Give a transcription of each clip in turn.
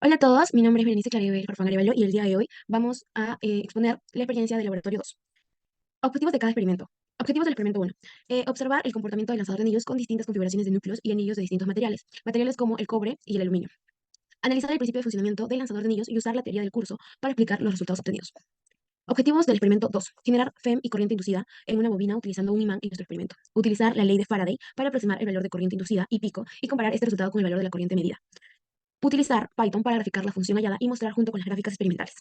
Hola a todos, mi nombre es Berenice Claribel Farfán Arevalo y el día de hoy vamos a exponer la experiencia del laboratorio 2. Objetivos de cada experimento. Objetivos del experimento 1. Observar el comportamiento del lanzador de anillos con distintas configuraciones de núcleos y anillos de distintos materiales, materiales como el cobre y el aluminio. Analizar el principio de funcionamiento del lanzador de anillos y usar la teoría del curso para explicar los resultados obtenidos. Objetivos del experimento 2. Generar FEM y corriente inducida en una bobina utilizando un imán en nuestro experimento. Utilizar la ley de Faraday para aproximar el valor de corriente inducida y pico y comparar este resultado con el valor de la corriente medida. Utilizar Python para graficar la función hallada y mostrar junto con las gráficas experimentales.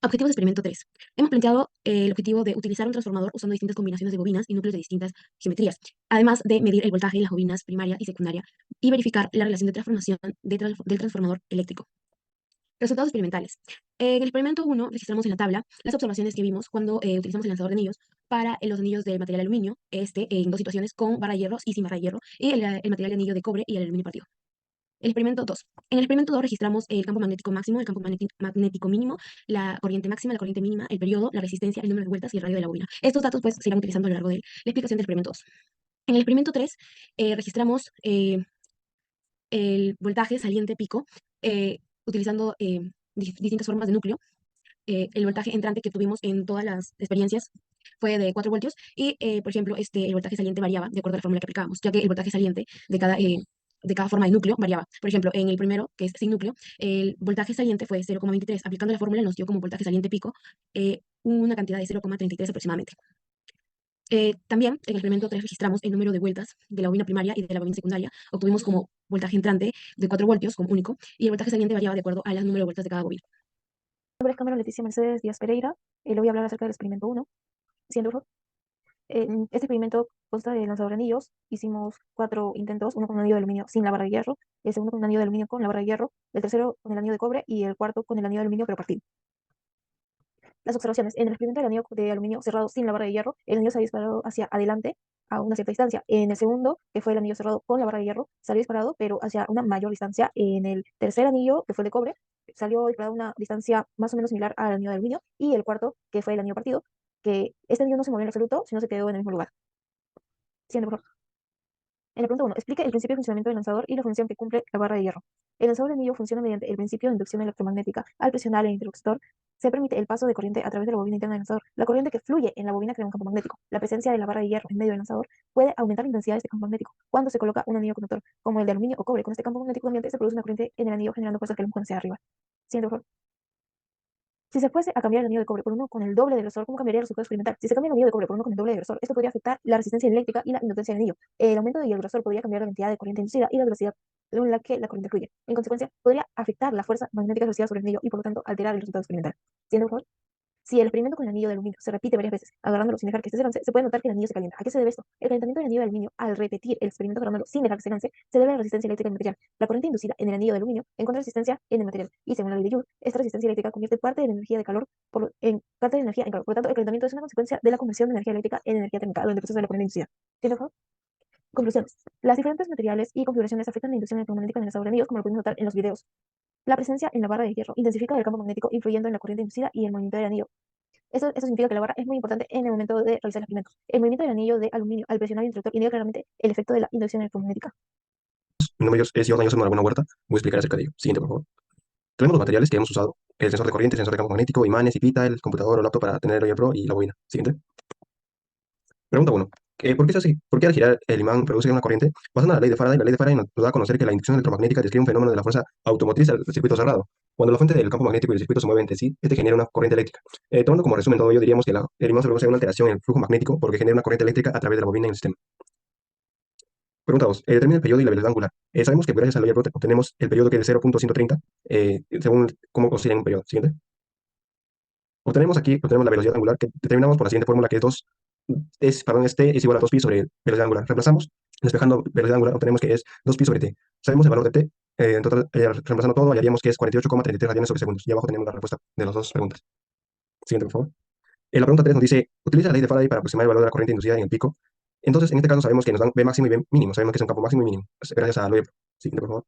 Objetivos de experimento 3. Hemos planteado el objetivo de utilizar un transformador usando distintas combinaciones de bobinas y núcleos de distintas geometrías, además de medir el voltaje en las bobinas primaria y secundaria y verificar la relación de transformación del transformador eléctrico. Resultados experimentales. En el experimento 1 registramos en la tabla las observaciones que vimos cuando utilizamos el lanzador de anillos para los anillos de material aluminio, en dos situaciones con barra de hierro y sin barra de hierro, y el material de anillo de cobre y el aluminio partido. El experimento 2. En el experimento 2 registramos el campo magnético máximo, el campo magnético mínimo, la corriente máxima, la corriente mínima, el periodo, la resistencia, el número de vueltas y el radio de la bobina. Estos datos pues se irán utilizando a lo largo de la explicación del experimento 2. En el experimento 3 registramos el voltaje saliente pico utilizando distintas formas de núcleo. El voltaje entrante que tuvimos en todas las experiencias fue de 4 voltios y, por ejemplo, el voltaje saliente variaba de acuerdo a la fórmula que aplicábamos, ya que el voltaje saliente de cada forma de núcleo variaba. Por ejemplo, en el primero, que es sin núcleo, el voltaje saliente fue 0,23. Aplicando la fórmula nos dio como voltaje saliente pico una cantidad de 0,33 aproximadamente. También en el experimento 3 registramos el número de vueltas de la bobina primaria y de la bobina secundaria. Obtuvimos como voltaje entrante de 4 voltios como único y el voltaje saliente variaba de acuerdo a número de vueltas de cada bobina. Mi nombre es Cámara Leticia Mercedes Díaz Pereira. Le voy a hablar acerca del experimento 1. Siendo por favor. Este experimento consta de lanzador de anillos. Hicimos 4 intentos, uno con un anillo de aluminio sin la barra de hierro, el segundo con un anillo de aluminio con la barra de hierro, el tercero con el anillo de cobre y el cuarto con el anillo de aluminio pero partido. Las observaciones. En el experimento del anillo de aluminio cerrado sin la barra de hierro, el anillo se había disparado hacia adelante a una cierta distancia. En el segundo, que fue el anillo cerrado con la barra de hierro, salió disparado pero hacia una mayor distancia. En el tercer anillo, que fue el de cobre, salió disparado a una distancia más o menos similar al anillo de aluminio. Y el cuarto, que fue el anillo partido, que este anillo no se movió en absoluto, sino se quedó en el mismo lugar. Siguiente, por favor. En la pregunta 1, explica el principio de funcionamiento del lanzador y la función que cumple la barra de hierro. El lanzador de anillo funciona mediante el principio de inducción electromagnética. Al presionar el interruptor, se permite el paso de corriente a través de la bobina interna del lanzador. La corriente que fluye en la bobina crea un campo magnético. La presencia de la barra de hierro en medio del lanzador puede aumentar la intensidad de este campo magnético cuando se coloca un anillo conductor, como el de aluminio o cobre. Con este campo magnético ambiente se produce una corriente en el anillo generando fuerza que lo empuje hacia arriba. Siguiente, por favor. Si se fuese a cambiar el anillo de cobre por uno con el doble de grosor, ¿cómo cambiaría el resultado experimental? Si se cambia el anillo de cobre por uno con el doble de grosor, esto podría afectar la resistencia eléctrica y la inductencia del anillo. El aumento del grosor podría cambiar la cantidad de corriente inducida y la velocidad en la que la corriente fluye. En consecuencia, podría afectar la fuerza magnética ejercida sobre el anillo y por lo tanto alterar el resultado experimental. ¿Siguiente, por favor? Si el experimento con el anillo de aluminio se repite varias veces, agarrándolo sin dejar que este se lance, se puede notar que el anillo se calienta. ¿A qué se debe esto? El calentamiento del anillo de aluminio, al repetir el experimento agarrándolo sin dejar que se lance, se debe a la resistencia eléctrica del material. La corriente inducida en el anillo de aluminio encuentra resistencia en el material. Y según la ley de Joule, esta resistencia eléctrica convierte parte de la energía de calor en parte de la energía en calor. Por lo tanto, el calentamiento es una consecuencia de la conversión de energía eléctrica en energía térmica durante el proceso de la corriente inducida. ¿Tiene, por favor? Conclusiones. Las diferentes materiales y configuraciones afectan la inducción electromagnética en el lanzador de anillos, como lo pudimos notar en los videos. La presencia en la barra de hierro intensifica el campo magnético, influyendo en la corriente inducida y el movimiento del anillo. Eso significa que la barra es muy importante en el momento de realizar el experimento. El movimiento del anillo de aluminio al presionar el interruptor indica claramente el efecto de la inducción electromagnética. Mi nombre es Jordan José Marabona Huerta. Voy a explicar acerca de ello. Siguiente, por favor. Tenemos los materiales que hemos usado: el sensor de corriente, el sensor de campo magnético, imanes y pita, el computador o laptop para tener el Oye Pro y la bobina. Siguiente. Pregunta 1. ¿Por qué es así? ¿Por qué al girar el imán produce una corriente? Basada en la ley de Faraday nos da a conocer que la inducción electromagnética describe un fenómeno de la fuerza automotriz del circuito cerrado. Cuando la fuente del campo magnético y el circuito se mueven entre sí, este genera una corriente eléctrica. Tomando como resumen todo ello, diríamos que el imán se produce una alteración en el flujo magnético porque genera una corriente eléctrica a través de la bobina en el sistema. Pregunta 2. Determina el periodo y la velocidad angular. Sabemos que gracias al Oye Pro obtenemos el periodo que es de 0.130 según cómo oscila en un periodo. Siguiente. Obtenemos la velocidad angular que determinamos por la siguiente fórmula que es 2, este es igual a 2pi sobre velocidad angular. Reemplazamos, despejando velocidad angular, obtenemos que es 2pi sobre t. Sabemos el valor de t, en total, reemplazando todo, hallaríamos que es 48,33 radianes sobre segundos. Y abajo tenemos la respuesta de las dos preguntas. Siguiente, por favor. La pregunta 3 nos dice, utiliza la ley de Faraday para aproximar el valor de la corriente inducida en el pico. Entonces, en este caso sabemos que nos dan B máximo y B mínimo. Sabemos que es un campo máximo y mínimo. Gracias a lo. Siguiente, por favor.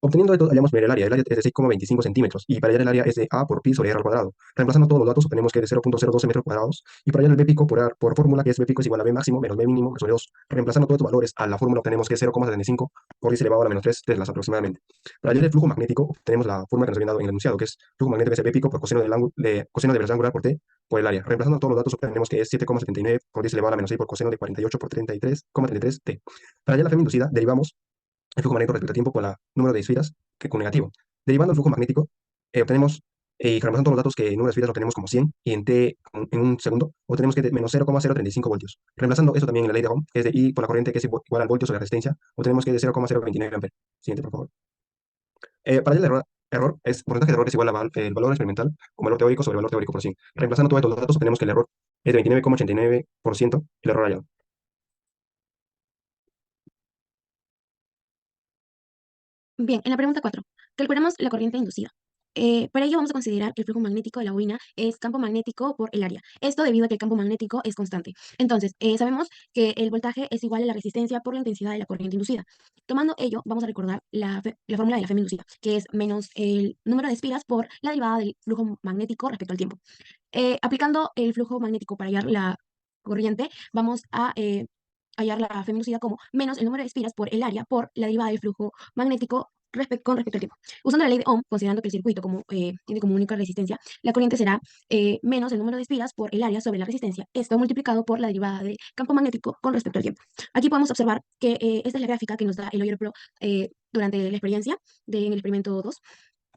Obteniendo esto, hallamos el área. El área es de 6,25 centímetros. Y para hallar el área es de A por pi sobre r al cuadrado. Reemplazando todos los datos, obtenemos que es de 0,012 metros cuadrados. Y para hallar el B pico por fórmula, que es B pico es igual a B máximo menos B mínimo sobre 2. Reemplazando todos estos valores a la fórmula, obtenemos que es 0,75 por 10 elevado a la menos 3 teslas aproximadamente. Para hallar el flujo magnético, obtenemos la fórmula que nos habían dado en el enunciado, que es flujo magnético es B pico por coseno de velocidad angular por T por el área. Reemplazando todos los datos, obtenemos que es 7,79 por 10 elevado a la menos 6 por coseno de 48 por 33,33 T. Para hallar la F inducida, derivamos el flujo magnético respecto al tiempo por el número de esferas que con negativo. Derivando el flujo magnético, obtenemos, y reemplazando todos los datos que en número de esferas lo tenemos como 100 y en t en un segundo, obtenemos que es de menos 0,035 voltios. Reemplazando eso también en la ley de Ohm, que es de I por la corriente que es igual al voltio sobre la resistencia, obtenemos que es de 0,029 amperes. Siguiente, por favor. Para el error es porcentaje de error es igual a el valor experimental como valor teórico sobre valor teórico por 100. Reemplazando todos estos datos, obtenemos que el error es de 29,89% el error hallado. Bien, en la pregunta 4, calculamos la corriente inducida. Para ello vamos a considerar que el flujo magnético de la bobina es campo magnético por el área. Esto debido a que el campo magnético es constante. Entonces, sabemos que el voltaje es igual a la resistencia por la intensidad de la corriente inducida. Tomando ello, vamos a recordar la fórmula de la F inducida, que es menos el número de espiras por la derivada del flujo magnético respecto al tiempo. Aplicando el flujo magnético para hallar la corriente, vamos a hallar la F inducida como menos el número de espiras por el área por la derivada del flujo magnético con respecto al tiempo. Usando la ley de Ohm, considerando que el circuito tiene como única resistencia, la corriente será menos el número de espiras por el área sobre la resistencia, esto multiplicado por la derivada del campo magnético con respecto al tiempo. Aquí podemos observar que esta es la gráfica que nos da el Euler Pro durante la experiencia en el experimento 2.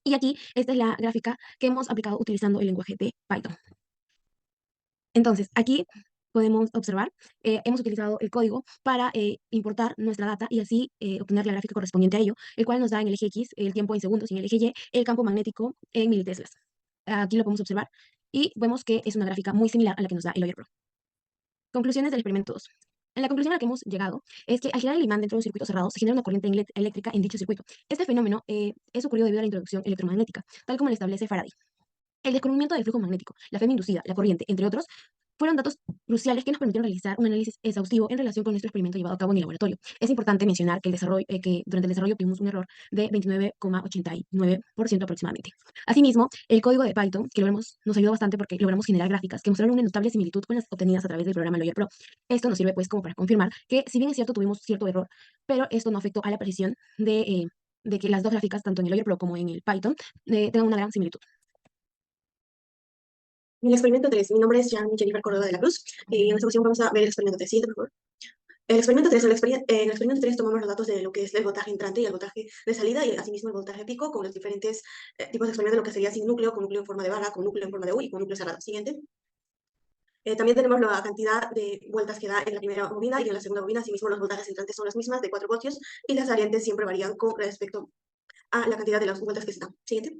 Y aquí esta es la gráfica que hemos aplicado utilizando el lenguaje de Python. Entonces, aquí podemos observar, hemos utilizado el código para importar nuestra data y así obtener la gráfica correspondiente a ello, el cual nos da en el eje X el tiempo en segundos y en el eje Y el campo magnético en militeslas. Aquí lo podemos observar y vemos que es una gráfica muy similar a la que nos da el Euler Pro. Conclusiones del experimento 2. En la conclusión a la que hemos llegado es que al girar el imán dentro de un circuito cerrado se genera una corriente eléctrica en dicho circuito. Este fenómeno es ocurrido debido a la introducción electromagnética, tal como lo establece Faraday. El descubrimiento del flujo magnético, la FEM inducida, la corriente, entre otros, fueron datos cruciales que nos permitieron realizar un análisis exhaustivo en relación con nuestro experimento llevado a cabo en el laboratorio. Es importante mencionar que, que durante el desarrollo tuvimos un error de 29,89% aproximadamente. Asimismo, el código de Python, que nos ayudó bastante porque logramos generar gráficas que mostraron una notable similitud con las obtenidas a través del programa Lawyer Pro. Esto nos sirve pues como para confirmar que si bien es cierto tuvimos cierto error, pero esto no afectó a la precisión de que las dos gráficas, tanto en el Lawyer Pro como en el Python, tengan una gran similitud. En el experimento 3, mi nombre es Jennifer Córdoba de la Cruz, y en esta ocasión vamos a ver el experimento 3. Siguiente, por favor. El experimento 3, en el experimento 3 tomamos los datos de lo que es el voltaje entrante y el voltaje de salida, y asimismo el voltaje pico, con los diferentes tipos de experimento, lo que sería sin núcleo, con núcleo en forma de barra, con núcleo en forma de U y con núcleo cerrado. Siguiente. También tenemos la cantidad de vueltas que da en la primera bobina y en la segunda bobina, asimismo los voltajes entrantes son las mismas, de 4 voltios, y las salientes siempre varían con respecto a la cantidad de las vueltas que se dan. Siguiente.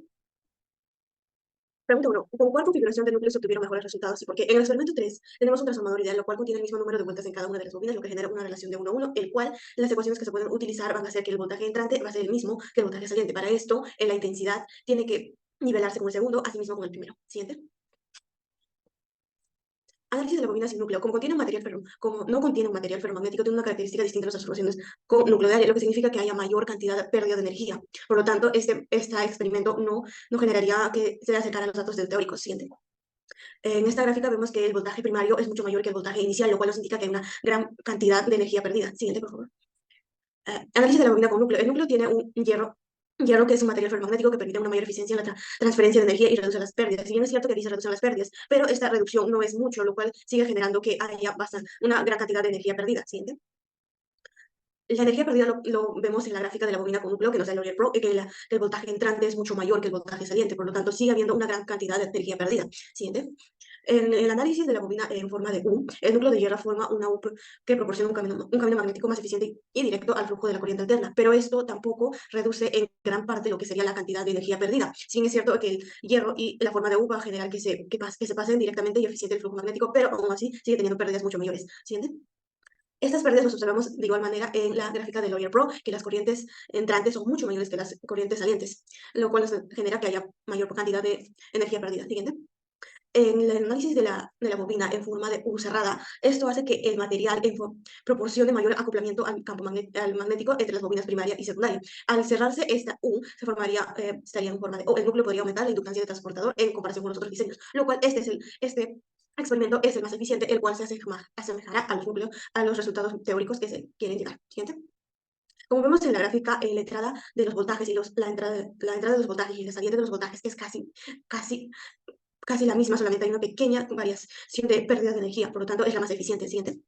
Pregunta 1. ¿Con cuál configuración de núcleos se obtuvieron mejores resultados y por qué? En el experimento 3 tenemos un transformador ideal, lo cual contiene el mismo número de vueltas en cada una de las bobinas, lo que genera una relación de 1 a 1, el cual las ecuaciones que se pueden utilizar van a ser que el voltaje entrante va a ser el mismo que el voltaje saliente. Para esto, la intensidad tiene que nivelarse con el segundo, asimismo con el primero. Siguiente. Análisis de la bobina sin núcleo. Como no contiene un material ferromagnético, tiene una característica distinta a las observaciones con núcleo de área, lo que significa que haya mayor cantidad de pérdida de energía. Por lo tanto, este experimento no generaría que se acercara a los datos del teórico. Siguiente. En esta gráfica vemos que el voltaje primario es mucho mayor que el voltaje inicial, lo cual nos indica que hay una gran cantidad de energía perdida. Siguiente, por favor. Análisis de la bobina con núcleo. El núcleo tiene un hierro que es un material ferromagnético que permite una mayor eficiencia en la transferencia de energía y reduce las pérdidas. Si bien es cierto que dice reducción las pérdidas, pero esta reducción no es mucho, lo cual sigue generando que haya una gran cantidad de energía perdida. Siguiente. La energía perdida lo vemos en la gráfica de la bobina con núcleo que nos da el Lawyer Pro, que el voltaje entrante es mucho mayor que el voltaje saliente, por lo tanto sigue habiendo una gran cantidad de energía perdida. Siguiente. En el análisis de la bobina en forma de U, el núcleo de hierro forma una U que proporciona un camino magnético más eficiente y directo al flujo de la corriente alterna, pero esto tampoco reduce en gran parte lo que sería la cantidad de energía perdida. Si bien es cierto que el hierro y la forma de U va a generar que se pasen directamente y eficiente el flujo magnético, pero aún así sigue teniendo pérdidas mucho mayores. Siguiente. Estas pérdidas las observamos de igual manera en la gráfica de Lawyer Pro, que las corrientes entrantes son mucho mayores que las corrientes salientes, lo cual nos genera que haya mayor cantidad de energía perdida. Siguiente. En el análisis de la bobina en forma de U cerrada, esto hace que el material proporcione mayor acoplamiento al campo al magnético entre las bobinas primaria y secundaria. Al cerrarse esta U, estaría en forma de O. El núcleo podría aumentar la inductancia de transportador en comparación con los otros diseños, lo cual este experimento es el más eficiente, el cual se asemejará a los núcleos, a los resultados teóricos que se quieren llegar. Siguiente. Como vemos en la gráfica, la entrada de los voltajes y la entrada de los voltajes y la salida de los voltajes es casi casi la misma, solamente hay una pequeña variación de pérdida de energía, por lo tanto es la más eficiente. Siguiente.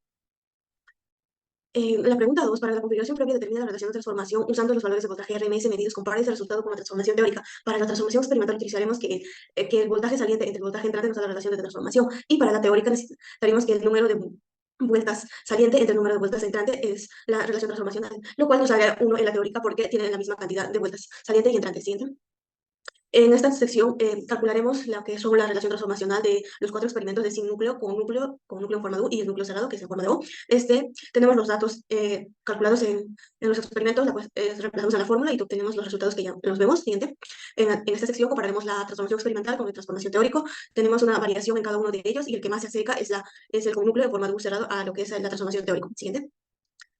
La pregunta 2, para la configuración previa determina la relación de transformación usando los valores de voltaje RMS medidos, compara ese resultado con la transformación teórica. Para la transformación experimental utilizaremos que el voltaje saliente entre el voltaje entrante nos da la relación de transformación, y para la teórica necesitaríamos que el número de vueltas saliente entre el número de vueltas entrante es la relación transformacional, lo cual nos daría 1 en la teórica porque tienen la misma cantidad de vueltas saliente y entrante. Siguiente. En esta sección calcularemos la que son la relación transformacional de los 4 experimentos de sin núcleo con núcleo en forma de U y el núcleo cerrado, que es en forma de O. Tenemos los datos calculados en los experimentos, reemplazamos a la fórmula y obtenemos los resultados que ya los vemos. Siguiente. En esta sección compararemos la transformación experimental con la transformación teórico. Tenemos una variación en cada uno de ellos y el que más se acerca es el con núcleo en forma de U cerrado a lo que es la transformación teórico. Siguiente.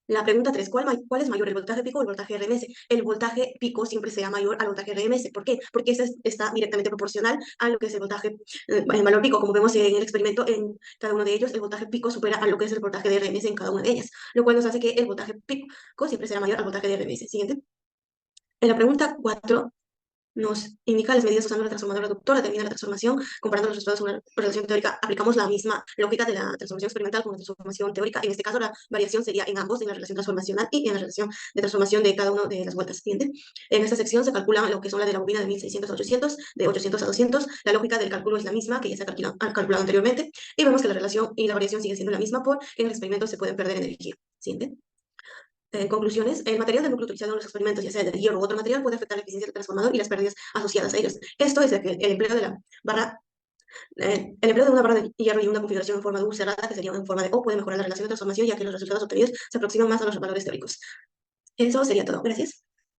La pregunta 3, ¿cuál es mayor, el voltaje pico o el voltaje RMS? El voltaje pico siempre será mayor al voltaje RMS. ¿Por qué? Porque ese está directamente proporcional a lo que es el voltaje, el valor pico. Como vemos en el experimento, en cada uno de ellos, el voltaje pico supera a lo que es el voltaje de RMS en cada una de ellas, lo cual nos hace que el voltaje pico siempre será mayor al voltaje de RMS. Siguiente. En la pregunta 4, nos indica las medidas usando la transformadora reductora, determina la transformación, comparando los resultados con una relación teórica. Aplicamos la misma lógica de la transformación experimental con la transformación teórica. En este caso, la variación sería en ambos, en la relación transformacional y en la relación de transformación de cada una de las vueltas. Siguiente. En esta sección se calcula lo que son la de la bobina de 1600 a 800, de 800 a 200. La lógica del cálculo es la misma que ya se ha calculado anteriormente, y vemos que la relación y la variación sigue siendo la misma porque en el experimento se pueden perder energía. Siguiente. Conclusiones, el material del núcleo utilizado en los experimentos, ya sea de hierro u otro material, puede afectar la eficiencia del transformador y las pérdidas asociadas a ellos. Esto es que el empleo de la barra, el empleo de una barra de hierro y una configuración en forma de U cerrada, que sería en forma de O, puede mejorar la relación de transformación, ya que los resultados obtenidos se aproximan más a los valores teóricos. Eso sería todo. Gracias.